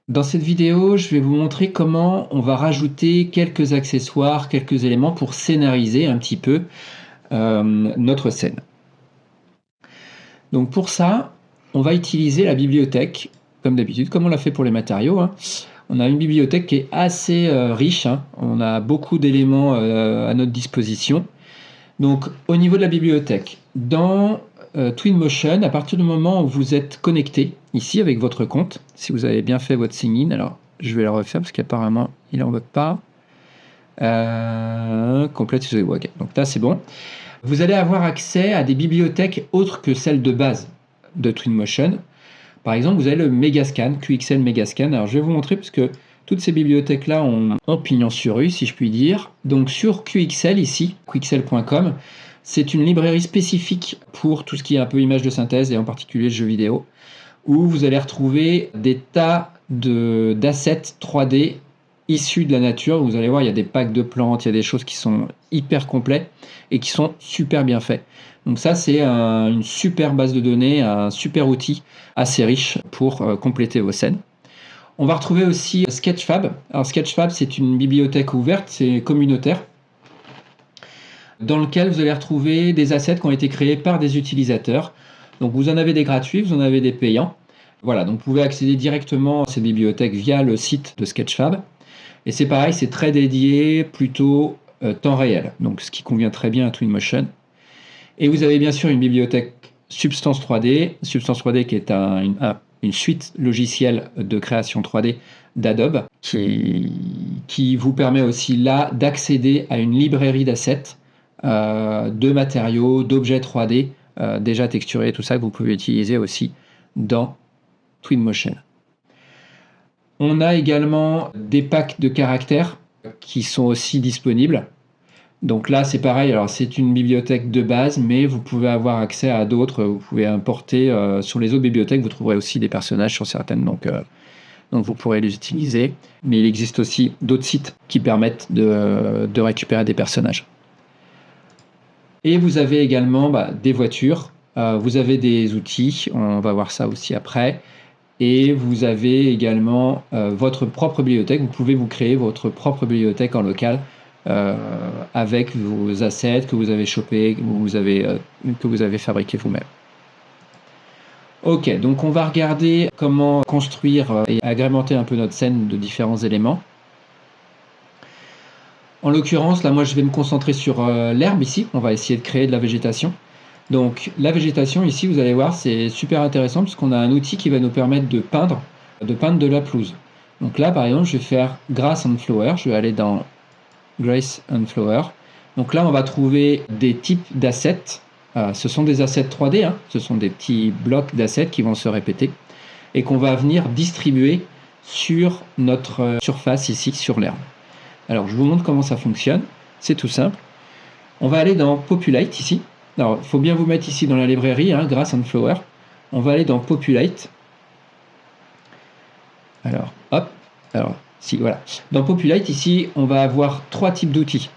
Dans cette vidéo, je vais vous montrer comment on va rajouter quelques accessoires, quelques éléments pour scénariser un petit peu notre scène. Donc pour ça, on va utiliser la bibliothèque, comme d'habitude, comme on l'a fait pour les matériaux, hein. On a une bibliothèque qui est assez riche, hein. On a beaucoup d'éléments à notre disposition. Donc au niveau de la bibliothèque, dans Twinmotion, à partir du moment où vous êtes connecté ici avec votre compte, si vous avez bien fait votre sign-in, alors je vais le refaire parce qu'apparemment il n'en veut pas. Complète, ok. Donc là c'est bon. Vous allez avoir accès à des bibliothèques autres que celles de base de Twinmotion. Par exemple, vous avez le Megascan, QXL Megascan. Alors je vais vous montrer parce que toutes ces bibliothèques-là ont pignon sur rue, si je puis dire. Donc sur QXL ici, qxl.com, c'est une librairie spécifique pour tout ce qui est un peu image de synthèse et en particulier jeux vidéo, où vous allez retrouver des tas d'assets 3D issus de la nature. Vous allez voir, il y a des packs de plantes, il y a des choses qui sont hyper complets et qui sont super bien faits. Donc ça, c'est une super base de données, un super outil assez riche pour compléter vos scènes. On va retrouver aussi Sketchfab. Alors Sketchfab, c'est une bibliothèque ouverte, c'est communautaire, dans lequel vous allez retrouver des assets qui ont été créés par des utilisateurs. Donc vous en avez des gratuits, vous en avez des payants. Voilà, donc vous pouvez accéder directement à ces bibliothèques via le site de Sketchfab. Et c'est pareil, c'est très dédié, plutôt temps réel, donc ce qui convient très bien à Twinmotion. Et vous avez bien sûr une bibliothèque Substance 3D, Substance 3D qui est une suite logicielle de création 3D d'Adobe, qui vous permet aussi là d'accéder à une librairie d'assets, de matériaux, d'objets 3D déjà texturés, tout ça que vous pouvez utiliser aussi dans Twinmotion. On a également des packs de caractères qui sont aussi disponibles. Donc là, c'est pareil, alors c'est une bibliothèque de base, mais vous pouvez avoir accès à d'autres, vous pouvez importer sur les autres bibliothèques, vous trouverez aussi des personnages sur certaines, donc vous pourrez les utiliser. Mais il existe aussi d'autres sites qui permettent de récupérer des personnages. Et vous avez également des voitures, vous avez des outils, on va voir ça aussi après. Et vous avez également votre propre bibliothèque. Vous pouvez vous créer votre propre bibliothèque en local avec vos assets que vous avez chopés, que vous avez fabriqués vous-même. Ok, donc on va regarder comment construire et agrémenter un peu notre scène de différents éléments. En l'occurrence, là, moi, je vais me concentrer sur l'herbe ici. On va essayer de créer de la végétation. Donc la végétation ici, vous allez voir, c'est super intéressant puisqu'on a un outil qui va nous permettre de peindre de la pelouse. Donc là, par exemple, je vais faire Grass and Flower. Je vais aller dans Grass and Flower. Donc là, on va trouver des types d'assets. Ce sont des assets 3D, hein. Ce sont des petits blocs d'assets qui vont se répéter et qu'on va venir distribuer sur notre surface ici, sur l'herbe. Alors, je vous montre comment ça fonctionne. C'est tout simple. On va aller dans Populate ici. Alors, il faut bien vous mettre ici dans la librairie, hein, Grass and Flower. On va aller dans Populate. Alors, hop. Alors, si, voilà. Dans Populate, ici, on va avoir 3 types d'outils.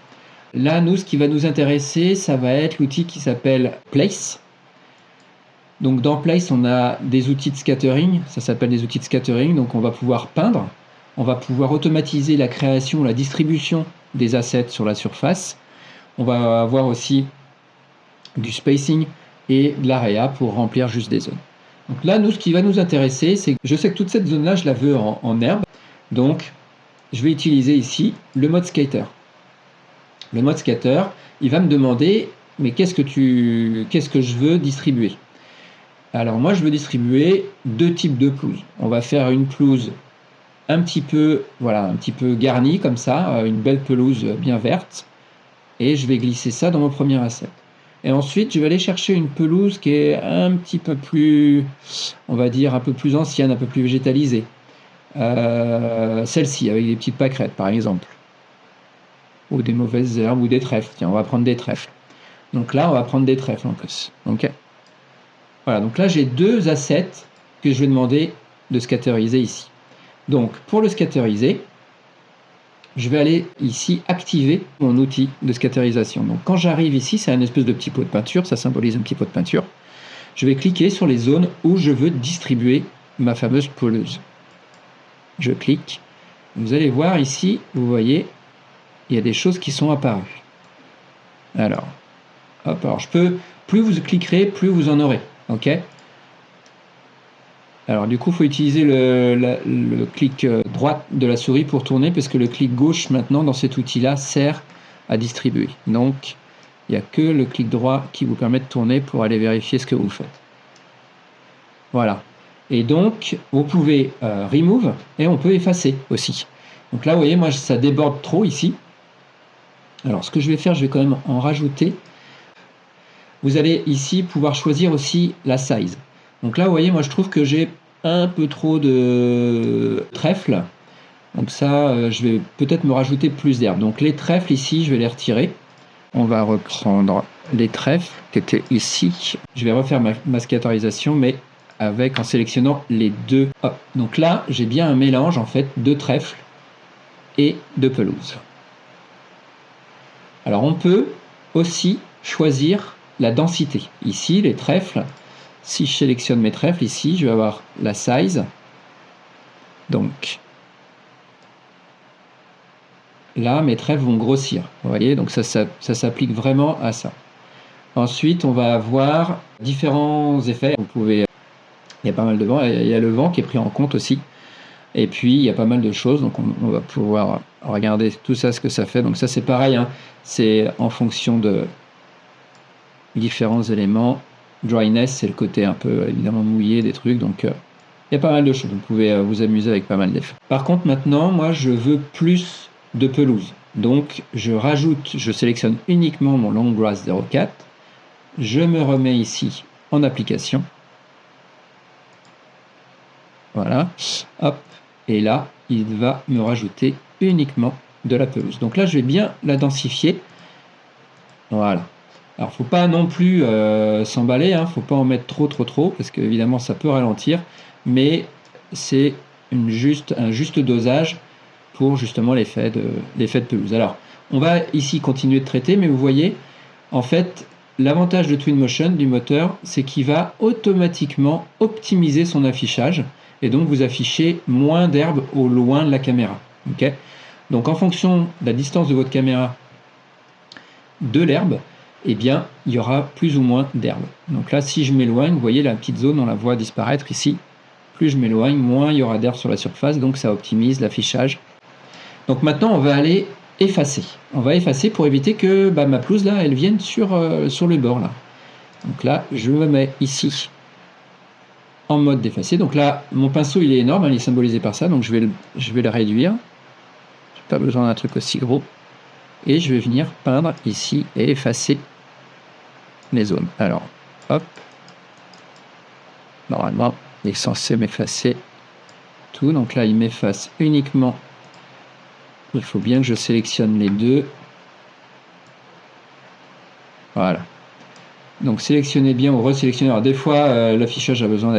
Là, nous, ce qui va nous intéresser, ça va être l'outil qui s'appelle Place. Donc, dans Place, on a des outils de scattering. Ça s'appelle des outils de scattering. Donc, on va pouvoir peindre. On va pouvoir automatiser la création, la distribution des assets sur la surface. On va avoir aussi du spacing et de l'area pour remplir juste des zones. Donc là, nous, ce qui va nous intéresser, c'est que je sais que toute cette zone-là, je la veux en herbe. Donc, je vais utiliser ici le mode skater. Le mode skater, il va me demander, mais qu'est-ce que je veux distribuer? Alors moi, je veux distribuer 2 types de pelouses. On va faire une pelouse un petit peu garnie comme ça, une belle pelouse bien verte. Et je vais glisser ça dans mon premier asset. Et ensuite, je vais aller chercher une pelouse qui est un petit peu plus, on va dire, un peu plus ancienne, un peu plus végétalisée. Celle-ci, avec des petites pâquerettes, par exemple. Ou des mauvaises herbes, ou des trèfles. Tiens, on va prendre des trèfles. Donc là, on va prendre des trèfles en plus. Ok. Voilà, donc là, j'ai 2 assets que je vais demander de scatteriser ici. Donc, pour le scatteriser, je vais aller ici activer mon outil de scatterisation. Donc quand j'arrive ici, c'est un espèce de petit pot de peinture, ça symbolise un petit pot de peinture. Je vais cliquer sur les zones où je veux distribuer ma fameuse pelouse. je clique. Vous allez voir ici, vous voyez, il y a des choses qui sont apparues. Alors, hop, alors plus vous cliquerez, plus vous en aurez. Ok. Alors du coup, il faut utiliser le clic droit de la souris pour tourner, parce que le clic gauche maintenant dans cet outil-là sert à distribuer. Donc, il n'y a que le clic droit qui vous permet de tourner pour aller vérifier ce que vous faites. Voilà. Et donc, vous pouvez remove et on peut effacer aussi. Donc là, vous voyez, moi, ça déborde trop ici. Alors, ce que je vais faire, je vais quand même en rajouter. Vous allez ici pouvoir choisir aussi la size. Donc là, vous voyez, moi, je trouve que j'ai un peu trop de trèfles. Donc ça, je vais peut-être me rajouter plus d'herbes. Donc les trèfles ici, je vais les retirer. On va reprendre les trèfles qui étaient ici. Je vais refaire ma scatorisation, mais en sélectionnant les deux. Hop. Donc là, j'ai bien un mélange en fait de trèfle et de pelouse. Alors on peut aussi choisir la densité. Ici, les trèfles, si je sélectionne mes trèfles, ici, je vais avoir la size. Donc là, mes trèfles vont grossir. Vous voyez, donc ça s'applique vraiment à ça. Ensuite, on va avoir différents effets. Il y a pas mal de vent, il y a le vent qui est pris en compte aussi. Et puis, il y a pas mal de choses, donc on va pouvoir regarder tout ça, ce que ça fait. Donc ça, c'est pareil, hein. C'est en fonction de différents éléments. Dryness, c'est le côté un peu, évidemment, mouillé des trucs. Donc, il y a pas mal de choses. Vous pouvez vous amuser avec pas mal d'effets. Par contre, maintenant, moi, je veux plus de pelouse. Donc, je sélectionne uniquement mon Long Grass 04. Je me remets ici en application. Voilà. Hop. Et là, il va me rajouter uniquement de la pelouse. Donc là, je vais bien la densifier. Voilà. Alors, faut pas non plus s'emballer, hein. Faut pas en mettre trop, parce qu'évidemment, ça peut ralentir. Mais c'est un juste dosage pour justement l'effet de pelouse. Alors, on va ici continuer de traiter, mais vous voyez, en fait, l'avantage de Twinmotion, du moteur, c'est qu'il va automatiquement optimiser son affichage. Et donc, vous affichez moins d'herbe au loin de la caméra. Okay. Donc, en fonction de la distance de votre caméra de l'herbe, eh bien, il y aura plus ou moins d'herbe. Donc là, si je m'éloigne, vous voyez la petite zone, on la voit disparaître ici. Plus je m'éloigne, moins il y aura d'herbe sur la surface. Donc, ça optimise l'affichage. Donc, maintenant, on va aller effacer. On va effacer pour éviter que ma pelouse, là, elle vienne sur le bord, là. Donc là, je me mets ici en mode d'effacer. Donc là, mon pinceau, il est énorme, hein, il est symbolisé par ça, donc je vais le réduire. J'ai pas besoin d'un truc aussi gros. Et je vais venir peindre ici et effacer les zones. Alors, hop. Normalement, il est censé m'effacer tout. Donc là, il m'efface uniquement. Il faut bien que je sélectionne les deux. Voilà. Donc sélectionnez bien ou resélectionnez. Alors des fois, l'affichage a besoin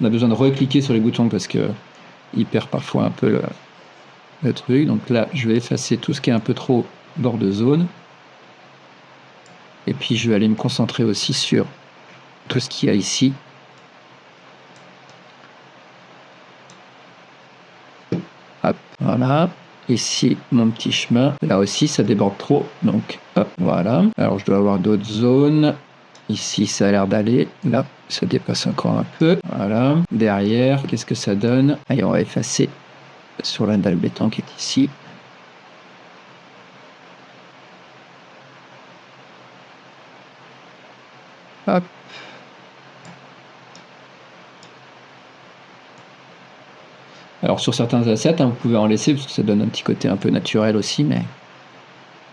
on a besoin de recliquer sur les boutons parce que il perd parfois un peu le truc. Donc là, je vais effacer tout ce qui est un peu trop bord de zone. Et puis je vais aller me concentrer aussi sur tout ce qu'il y a ici. Hop, voilà. Ici, mon petit chemin. Là aussi, ça déborde trop. Donc, hop, voilà. Alors, je dois avoir d'autres zones. Ici, ça a l'air d'aller. Là, ça dépasse encore un peu. Voilà. Derrière, qu'est-ce que ça donne? Allez, on va effacer sur la dalle béton qui est ici. Hop. Alors sur certains assets, hein, vous pouvez en laisser parce que ça donne un petit côté un peu naturel aussi, mais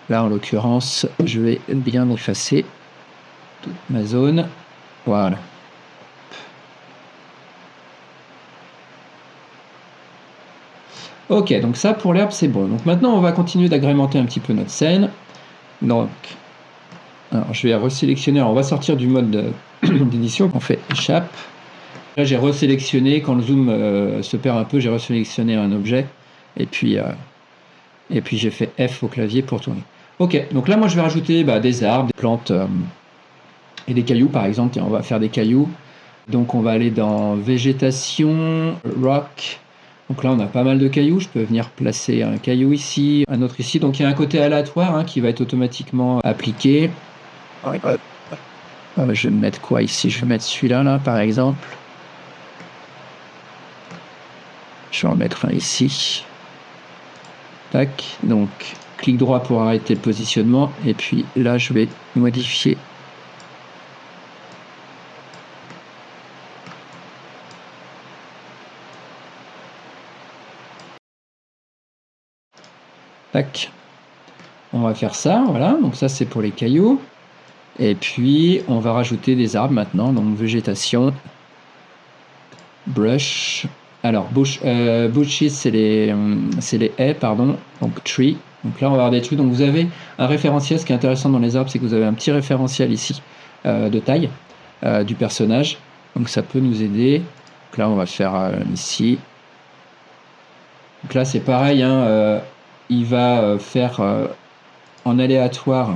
là en l'occurrence, je vais bien effacer toute ma zone. Voilà. Ok, donc ça pour l'herbe c'est bon. Donc maintenant on va continuer d'agrémenter un petit peu notre scène. Donc, alors je vais resélectionner, alors on va sortir du mode d'édition, on fait échappe. Là, j'ai resélectionné, quand le zoom se perd un peu, j'ai resélectionné un objet, et puis j'ai fait F au clavier pour tourner. Ok, donc là, moi, je vais rajouter des arbres, des plantes et des cailloux, par exemple. Tiens, on va faire des cailloux. Donc, on va aller dans végétation, rock. Donc là, on a pas mal de cailloux. Je peux venir placer un caillou ici, un autre ici. Donc il y a un côté aléatoire hein, qui va être automatiquement appliqué. Je vais mettre quoi ici? Je vais mettre celui-là, là, par exemple. Je vais en mettre un ici. Tac. Donc, clic droit pour arrêter le positionnement. Et puis là, je vais modifier. Tac. On va faire ça, voilà. Donc ça, c'est pour les cailloux. Et puis, on va rajouter des arbres maintenant. Donc, végétation. Brush. Alors, bushes, c'est les haies, pardon. Donc, tree. Donc là, on va avoir des trucs. Donc, vous avez un référentiel. Ce qui est intéressant dans les arbres, c'est que vous avez un petit référentiel ici de taille du personnage. Donc, ça peut nous aider. Donc là, on va faire ici. Donc là, c'est pareil. Hein, il va faire en aléatoire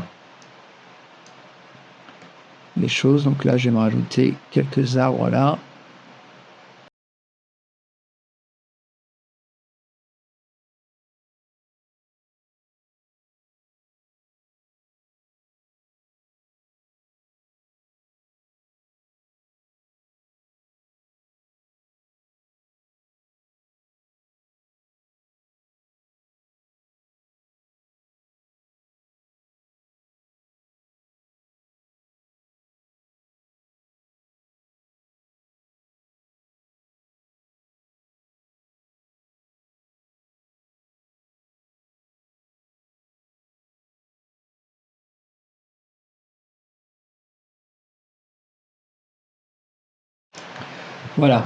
les choses. Donc là, je vais me rajouter quelques arbres là. Voilà.